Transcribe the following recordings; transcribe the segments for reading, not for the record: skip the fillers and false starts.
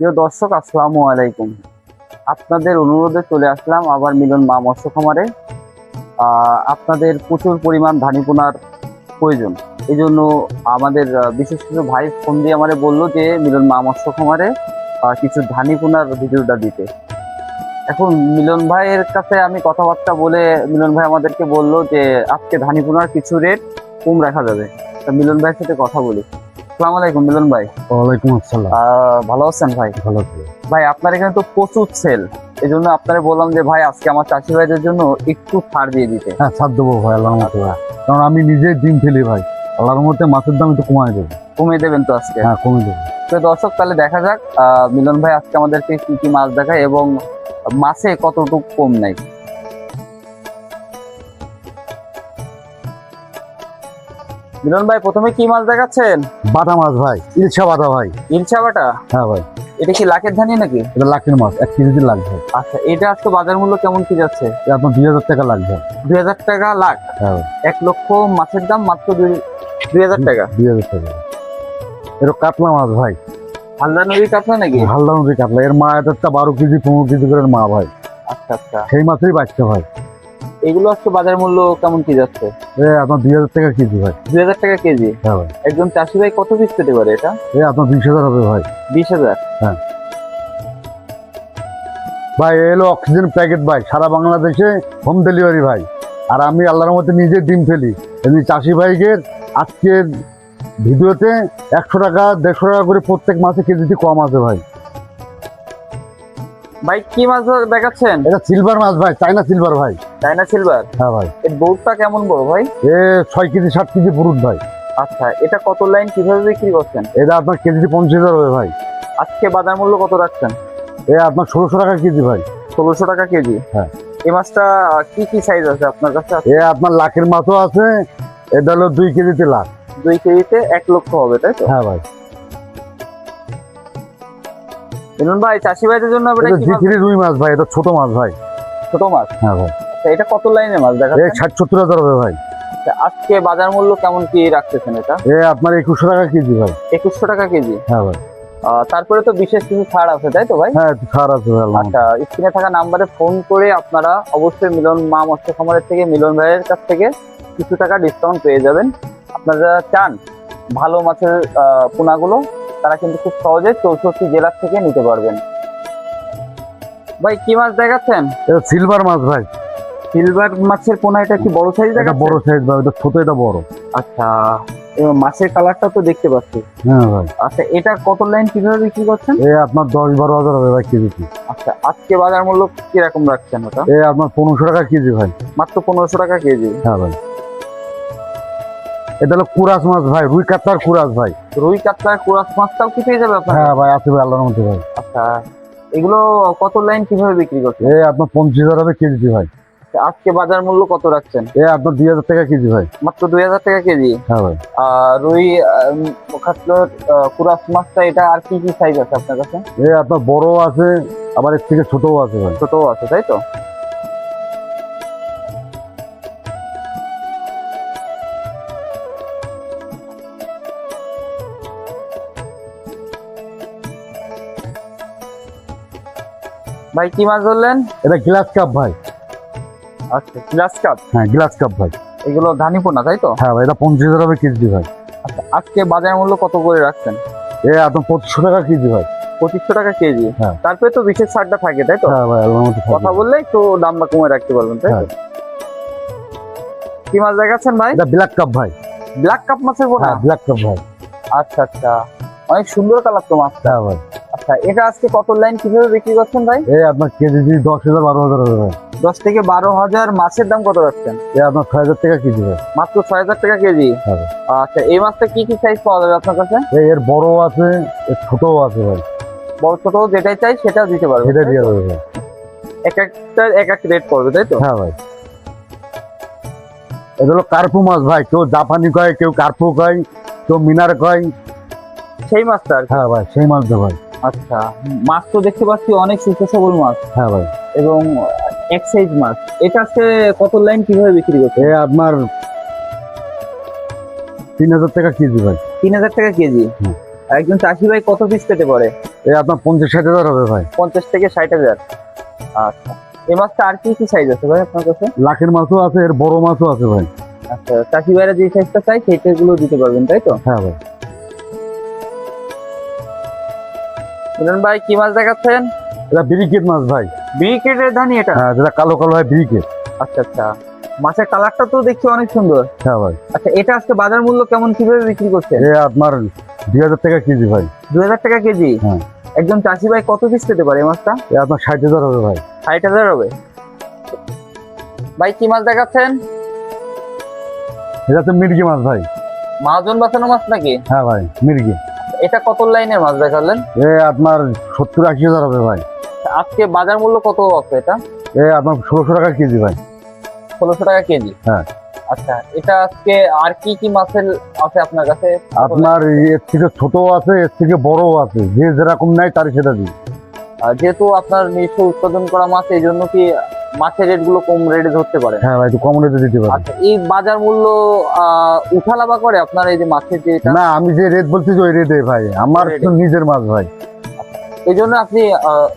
প্রিয় দর্শক, আসসালামু আলাইকুম। আপনাদের অনুরোধে চলে আসলাম আবার মিলন মা মৎস্য খামারে। আপনাদের প্রচুর পরিমাণ ধানি পোনার প্রয়োজন, এই জন্য আমাদের বিশেষ কিছু ভাই ফোন দিয়ে আমারে বললো যে মিলন মা মৎস্য খামারে কিছু ধানি পোনার ভিডিওটা দিতে। এখন মিলন ভাইয়ের কাছে আমি কথাবার্তা বলে মিলন ভাই আমাদেরকে বললো যে আজকে ধানি পোনার কিছু রেট কম রাখা যাবে। তা মিলন ভাইয়ের সাথে কথা বলি। আসসালামু আলাইকুম মিলন ভাই। ওয়ালাইকুম আসসালাম। ভালো আছেন ভাই? ভালো আছি। ভাই আপনার এখানে তো প্রচুর সেল, এই জন্য আপনারা বললাম যে ভাই আজকে আমার চাষি ভাইদের জন্য একটু ছাড় দিয়ে দিতে। হ্যাঁ, ছাড় দেবো ভাই, আল্লাহর মতো ভাই। কারণ আমি নিজে ডিম ফেলি ভাই, আল্লাহর মতো মাছের দাম একটু কমায় দেবো। কমিয়ে দেবেন তো আজকে? হ্যাঁ, কমে দেবো। তো দর্শক, তাহলে দেখা যাক মিলন ভাই আজকে আমাদেরকে কি কি মাছ দেখায় এবং মাছে কতটুকু কম নেই। মিলন ভাই প্রথমে কি মাছ দেখাচ্ছেন? বাটা মাছ ভাই, ইলশা বাটা ভাই। ইলশা বাটা? হ্যাঁ ভাই। এটা কি লাখের ধানি নাকি? এটা লাখের মাছ, 1 কেজি লাগবে। আচ্ছা, এটা আজকে বাজার মূল্য কেমন কি যাচ্ছে? এটা আপনার 2000 টাকা লাগবে। 2000 টাকা লাখ? হ্যাঁ ভাই। 1 লক্ষ মাছের দাম মাত্র 2000 টাকা? 2000 টাকা। এটা কাতলা মাছ ভাই। হালদা নদী কাতলা নাকি? হালদা নদী কাতলা। এর মা একটা 12 কেজি 15 কেজি করে মা ভাই। আচ্ছা আচ্ছা, সেই মাছেরই বাচ্চা ভাই। এগুলো আজকে বাজার মূল্য কেমন কি যাচ্ছে? আপনার 2000 টাকা কেজি ভাই। 2000 টাকা কেজি? হ্যাঁ ভাই। একজন চাষি ভাই কত পিস পেতে পারে এটা? আপনার 20,000 হবে ভাই। 20,000? হ্যাঁ ভাই, এলো অক্সিজেন প্যাকেট ভাই, সারা বাংলাদেশে হোম ডেলিভারি ভাই। আর আমি আল্লাহর মধ্যে নিজে ডিম ফেলি। এমনি চাষি ভাইকে আজকের ভিডিওতে 100 টাকা 150 টাকা করে প্রত্যেক মাসে কেজিতে কম আছে ভাই। ভাই কি মাছ দেখাচ্ছেন? এটা সিলভার মাছ ভাই, চাইনা সিলভার ভাই। চাইনা সিলভার? হ্যাঁ ভাই। এর বউটা কেমন বড় ভাই? 6 কেজি 7 কেজি পুরুত ভাই। আচ্ছা, এটা কত লাইন কিভাবে বিক্রি করছেন? এটা আপনার কেজিতে 50,000 হবে ভাই। আজকে বাজার মূল্য কত রাখছেন? আপনার 1600 টাকা কেজি ভাই। 1600 টাকা কেজি? হ্যাঁ। এই মাছটা কি কি সাইজ আছে আপনার কাছে? আপনার লাখের মাছও আছে। এটা হলো 2 কেজিতে লাখ। 2 কেজিতে 1 লক্ষ হবে, তাই তো? হ্যাঁ ভাই। মিলন ভাই চাষি ভাইদের জন্য এটা জিথিরি রুই মাছ ভাই, এটা ছোট মাছ ভাই। ছোট মাছ? হ্যাঁ ভাই। আচ্ছা, এটা কত লাইনের মাছ দেখাচ্ছেন? 60-70 হাজার হবে ভাই। আজকে বাজার মূল্য কেমন কি রাখতেছেন এটা? আপনার 2100 টাকা কেজি ভাই। 2100 টাকা কেজি? হ্যাঁ ভাই। তারপরে তো বিশেষ কিছু ছাড় আছে, তাই তো ভাই? হ্যাঁ, ছাড় আছে ভাই। আচ্ছা, স্ক্রিনে থাকা নাম্বারে ফোন করে আপনারা অবশ্যই মিলন মা মৎস্য খামারের থেকে মিলন ভাইয়ের কাছ থেকে কিছু টাকা ডিসকাউন্ট পেয়ে যাবেন। আপনারা যারা চান ভালো মাছের পোনাগুলো, তারা কিন্তু খুব সহজে 64 জেলার থেকে নিতে পারবেন। ভাই কি মাছ দেখাচ্ছেন? এটা সিলভার মাছ ভাই। সিলভার মাছের পোনা? এটা কি বড় সাইজ এটা দেখাচ্ছেন? বড় সাইজ ভাই, এটা ছোট, এটা বড়। আচ্ছা, মাছের কালারটা তো দেখতে পাচ্ছি। হ্যাঁ ভাই। আচ্ছা, এটা কত লাইন কিভাবে বিক্রি করছেন? আপনার 10-12 হাজার হবে ভাই কেজিতে। আচ্ছা, আজকে বাজার মূল্য কিরকম রাখছেন ওটা? আপনার 1500 টাকা কেজি ভাই। মাত্র 1500 টাকা কেজি? হ্যাঁ ভাই। এটা হলো কুরাস মাছ ভাই, রুই কাতলার কুরাস ভাই। রুই কাতলার কুরাস মাছটাও কি পেয়ে যাবে আপনার? হ্যাঁ ভাই, আছে ভাই, আল্লাহর মধ্যে ভাই। আচ্ছা, এগুলো কত লাইন কিভাবে বিক্রি করছেন? আপনার 25,000 হবে কেজিতে ভাই। আজকে বাজার মূল্য কত রাখছেন? আপনার 2000 টাকা কেজি ভাই। মাত্র 2000 টাকা কেজি? হ্যাঁ ভাই। রুই কাতলার কুরাস মাছটা, এটা আর কি কি সাইজ আছে আপনার কাছে? আপনার বড় আছে, আবার এর থেকে ছোটও আছে ভাই। ছোটও আছে, তাই তো? ভাই কি মাছ ধরলেন? এটা গ্লাস কাপ ভাই। আচ্ছা, গ্লাস কাপ? হ্যাঁ, গ্লাস কাপ ভাই। এগুলো ধানি পোনা, তাই তো? হ্যাঁ ভাই, এটা 25,000 হবে কেজি ভাই। আচ্ছা, আজকে বাজার মূল্য কত করে রাখছেন? আপনার 2500 টাকা কেজি ভাই। 2500 টাকা কেজি? হ্যাঁ। তারপরে তো বিশেষ ছাড়টা থাকে, তাই তো? হ্যাঁ ভাই, আল্লাহর মধ্যে কথা বললে একটু দামটা কমে রাখতে পারবেন, তাই তো? কি মাছ দেখাচ্ছেন ভাই? এটা ব্ল্যাক কাপ ভাই। ব্ল্যাক কাপ মাছের পোনা? হ্যাঁ, ব্ল্যাক কাপ ভাই। আচ্ছা আচ্ছা, অনেক সুন্দর কালার তো মাছটা। হ্যাঁ ভাই। আচ্ছা, এটা আজকে কত লাইন কিভাবে বিক্রি করছেন ভাই? আপনার কেজি 10,000-12,000 হবে ভাই। 10 থেকে 12,000। মাছের দাম কত রাখছেন? আপনার 6,000 টাকা কেজি ভাই। মাত্র 6,000 টাকা কেজি? হ্যাঁ ভাই। আচ্ছা, এই মাছটা কি কি সাইজ পাওয়া যাবে আপনার কাছে? এর বড় আছে, এর ছোটও আছে ভাই। বড় ছোট যেটাই চাই সেটাও দিতে পারবেন? সেটা দিয়ে দেবে ভাই। এক একটা এক এক রেট পড়বে, তাই তো? হ্যাঁ ভাই। এটা হলো কার্পু মাছ ভাই, কেউ জাপানি কয়, কেউ কার্পু কয়, কেউ মিনার কয়। সেই মাছটা আর কি? হ্যাঁ ভাই, সেই মাছ ভাই। আচ্ছা, মাছ তো দেখতে পাচ্ছি অনেক সুস্থ সবল মাছ হ্যাঁ ভাই। এবং এক সাইজ মাছ। এটা আজকে কত লাইন কিভাবে বিক্রি করছে? আপনার 3000 টাকা কেজি ভাই। 3000 টাকা কেজি? হুম। একজন চাষি ভাই কত পিস পেতে পারে? এই আপনার 50-60 হাজার হবে ভাই। 50 থেকে 60,000। আচ্ছা, এই মাছটা আর কি কি সাইজ আছে ভাই আপনার কাছে? লাখের মাছও আছে, এর বড় মাছও আছে ভাই। আচ্ছা, চাষি ভাইরা যে সাইজটা চাই সেইটাগুলো দিতে পারবেন তাই তো? হ্যাঁ ভাই। মিলন ভাই কি মাছ দেখাচ্ছেন? এটা ব্রিকেট মাছ ভাই। ব্রিকেটের ধানি এটা? হ্যাঁ, যেটা কালো কালো হয় ব্রিকেট। আচ্ছা আচ্ছা, মাছের কালারটা তো দেখছি অনেক সুন্দর। হ্যাঁ ভাই। আচ্ছা, এটা আজকে বাজার মূল্য কেমন, কিভাবে বিক্রি করছেন? এ আপনার 2000 টাকা কেজি ভাই। 2000 টাকা কেজি? হ্যাঁ। একজন চাষি ভাই কত পিস পেতে পারে এই মাছটা? এ আপনার 60,000 হবে ভাই। 60,000 হবে। ভাই কি মাছ দেখাচ্ছেন? এটা তো মির্গি মাছ ভাই। মহাজন বাঁচানো মাছ নাকি? হ্যাঁ ভাই, মির্গি। এটা কত লাইনের মাছ দেখালেন? এ আপনার 70-80 হাজার হবে ভাই। আজকে বাজার মূল্য কত আছে এটা? এ আপনার 1600 টাকা কেজি ভাই। 1600 টাকা কেজি? হ্যাঁ। আচ্ছা, এটা আজকে আর কি কি মাছের আছে আপনার কাছে? আপনার এর থেকে ছোট আছে, এর থেকে বড়ও আছে, যে যেরকম নেয় তারই সেটা দিই। যেহেতু আপনার নিজস্ব উৎপাদন করা মাছ, এই জন্য কি মাছের রেট গুলো কম রেটে ধরতে পারে? হ্যাঁ ভাই, একটু কম রেটে দিতে পারি। আচ্ছা, এই বাজার মূল্য উঠালাবা করে আপনার এই যে মাছের যে এটা? না, আমি যে রেট বলছি যে ওই রেটে ভাই, আমার ওই rate তো নিজের মাছ ভাই। এই জন্য আপনি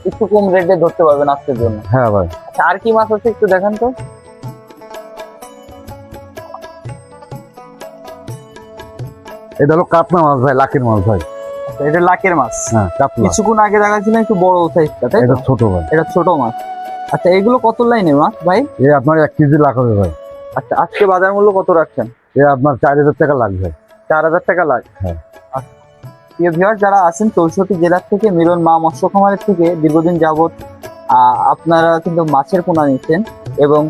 একটু কম রেটে ধরতে পারবেন আজকের জন্য। হ্যাঁ ভাই। আচ্ছা, আর কি মাছ আছে একটু দেখান তো। এটা হলো কাতলা মাছ ভাই, লাখের মাছ ভাই। আচ্ছা, এটা লাখের মাছ। হ্যাঁ, কাতলা। কিছুক্ষণ আগে দেখাচ্ছিলেন একটু বড় সাইজটা, তাই এটা তো? ছোট ভাই। এটা ছোট মাছ। আচ্ছা, এগুলো কত লাইনের মাছ ভাই? এ আপনার 1 কেজি লাখ হবে ভাই। আচ্ছা, আজকে বাজার মূল্য কত রাখছেন? এ আপনার 4000 টাকা লাগবে। 4000 টাকা লাখ? হ্যাঁ। আচ্ছা, প্রিয় ভিউয়ার যারা আছেন 64 জেলার থেকে, মিলন মা মৎস্য খামারের থেকে দীর্ঘদিন যাবত আপনারা কিন্তু মাছের পোনা নিচ্ছেন এবং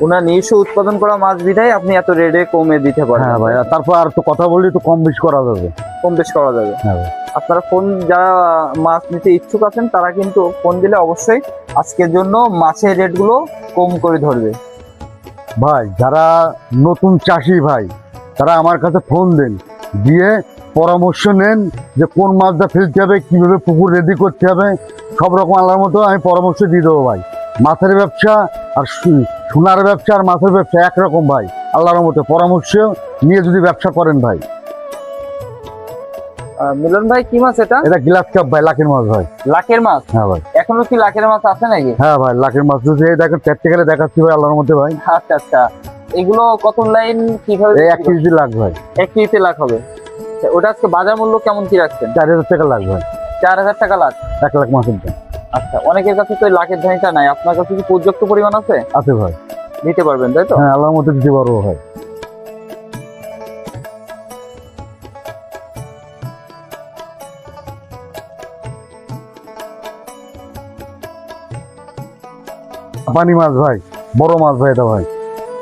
ওনার নিজস্ব উৎপাদন করা মাছ বিধায় আপনি এত রেটে কমে দিতে পারেন। হ্যাঁ ভাই, আর তারপর আর তো কথা বললি তো কম বেশি করা যাবে। কম বেশ করা যাবে। হ্যাঁ ভাই। আপনারা ফোন, যারা মাছ নিতে ইচ্ছুক আছেন তারা কিন্তু ফোন দিলে অবশ্যই আজকের জন্য মাছের রেটগুলো কম করে ধরবে। ভাই যারা নতুন চাষি ভাই, তারা আমার কাছে ফোন দেন, দিয়ে পরামর্শ নেন যে কোন মাছটা ফেলতে হবে, কিভাবে পুকুর রেডি করতে হবে, সব রকম আল্লাহর মতো আমি পরামর্শ দিয়ে দেবো ভাই। মাছের ব্যবসা আর সোনার ব্যবসা আর মাছের ব্যবসা একরকম ভাই, আল্লাহর মতো পরামর্শ নিয়ে যদি ব্যবসা করেন ভাই। মিলন ভাই কি মাছ এটা? এটা গ্লাস কাপ ভাই, লাখের মাছ ভাই। লাখের মাছ? হ্যাঁ ভাই। এখনো কি লাখের মাছ আছে নাকি? হ্যাঁ ভাই, লাখের মাছ দেখেন, প্র্যাকটিক্যালি দেখাচ্ছি ভাই আল্লাহর মধ্যে ভাই। আচ্ছা আচ্ছা, এগুলো কত লাইন কিভাবে? 1 কেজি লাখ ভাই। 1 কেজিতে লাখ হবে। আচ্ছা, ওটা আজকে বাজার মূল্য কেমন কি রাখছেন? 4000 টাকা লাখ ভাই। 4000 টাকা লাখ? 1 লাখ মাছের দাম। আচ্ছা, অনেকের কাছে তো এই লাখের ধানিটা নাই, আপনার কাছে কি পর্যাপ্ত পরিমাণ আছে? আছে ভাই। দিতে পারবেন তাই তো? হ্যাঁ, আল্লাহর মতো দিতে পারবো ভাই। জাপানি মাছ ভাই, বড় মাছ ভাই এটা ভাই।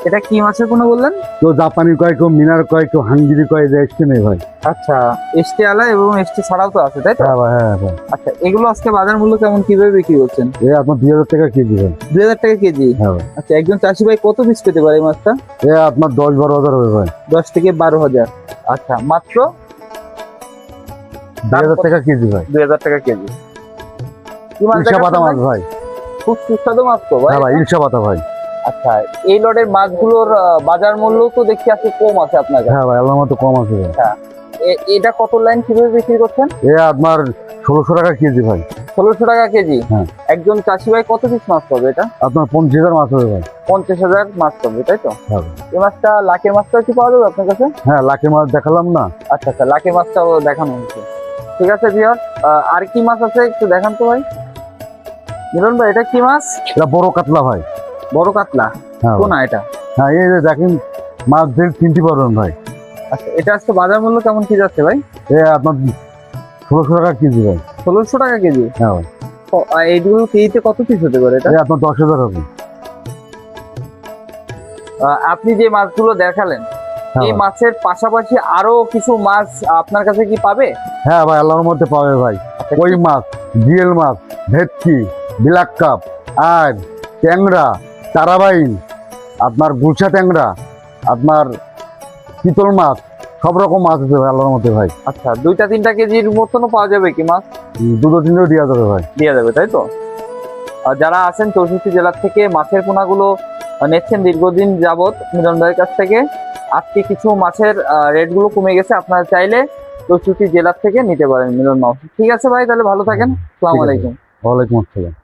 এটা কি মাছের কোনো বললেন? কেউ জাপানি কয়, কেউ মিনার কয়, কেউ হাঙ্গিরি কয়, যে এসছে নেই ভাই। আচ্ছা, এসটি আলা এবং এসটি ছাড়াও তো আছে তাই তো? হ্যাঁ ভাই, হ্যাঁ ভাই। আচ্ছা, এগুলো আজকে বাজার মূল্য কেমন, কিভাবে বিক্রি করছেন? এ আপনার 2000 টাকা কেজি ভাই। 2000 টাকা কেজি? হ্যাঁ ভাই। আচ্ছা, একজন চাষি ভাই কত পিস পেতে পারে এই মাছটা? এ আপনার 10-12 হাজার হবে ভাই। 10 থেকে 12,000। আচ্ছা, মাত্র 2000 টাকা কেজি ভাই। 2000 টাকা কেজি। কি মাছ ইলশা পাতা মাছ দেখাচ্ছেন ভাই? ভাই। খুব সুস্বাদু মাছ তো ভাই। হ্যাঁ ভাই, ইলশা পাতা ভাই। আচ্ছা, এই লটের মাছগুলোর বাজার মূল্য তো দেখছি আজকে কম আছে আপনার কাছে। হ্যাঁ ভাই, আল্লাহর মতো কম আছে ভাই। এটা কত লাইন কিভাবে বিক্রি করছেন? এ আপনার 1600 টাকা কেজি ভাই। 1600 টাকা কেজি? হ্যাঁ। একজন চাষি ভাই কত পিস মাছ পাবে এটা? আপনার 50,000 মাছ হবে ভাই। 50,000 মাছ পাবে তাই তো? হ্যাঁ। এই মাছটা, লাখের মাছটা কি পাওয়া যাবে আপনার কাছে? হ্যাঁ, লাখের মাছ দেখালাম না। আচ্ছা আচ্ছা, লাখের মাছটাও দেখানো হয়েছে। ঠিক আছে ভিউয়ার, আর কি মাছ আছে একটু দেখান তো ভাই। মিলন ভাই, এটা কি মাছ? এটা বড় কাতলা ভাই। বড় কাতলা? হ্যাঁ কোন ভাই। এটা? হ্যাঁ, এই যে দেখেন, মাছ দিয়ে চিনতে পারবেন ভাই। আচ্ছা, এটা আজকে বাজার মূল্য কেমন কি যাচ্ছে ভাই? এ আপনার 1600 টাকা কেজি ভাই। 1600 টাকা কেজি? হ্যাঁ ভাই। এইগুলো কেজিতে কত পিস হতে পারে এটা? এ আপনার 10,000 হবে। আপনি যে মাছগুলো দেখালেন, হ্যাঁ এই ভাই। মাছের পাশাপাশি আরো কিছু মাছ আপনার কাছে কি পাবে? হ্যাঁ ভাই, আল্লাহর মধ্যে পাবে ভাই। আচ্ছা, কই মাছ, জিয়েল মাছ, ভেটকি, বিলাক কাপ, আর ট্যাংরা, তারাবাইন, আপনার গুলশা ট্যাংরা, আপনার চিতল মাছ, সব রকম মাছ আছে ভাই আল্লাহর মধ্যে ভাই। আচ্ছা, 2-3 কেজির মতনও পাওয়া যাবে কি মাছ? 2-3 দেওয়া যাবে ভাই। দেওয়া যাবে তাই তো? আর যারা আছেন 64 জেলার থেকে মাছের পোনাগুলো নিচ্ছেন দীর্ঘদিন যাবত মিলন ভাইয়ের কাছ থেকে, আজকে কিছু মাছের রেটগুলো কমে গেছে, আপনারা চাইলে 64 জেলার থেকে নিতে পারেন মিলন মাছ। ঠিক আছে ভাই, তাহলে ভালো থাকেন। আসসালামু ঠিক আছে। আলাইকুম। ওয়ালাইকুম আসসালাম।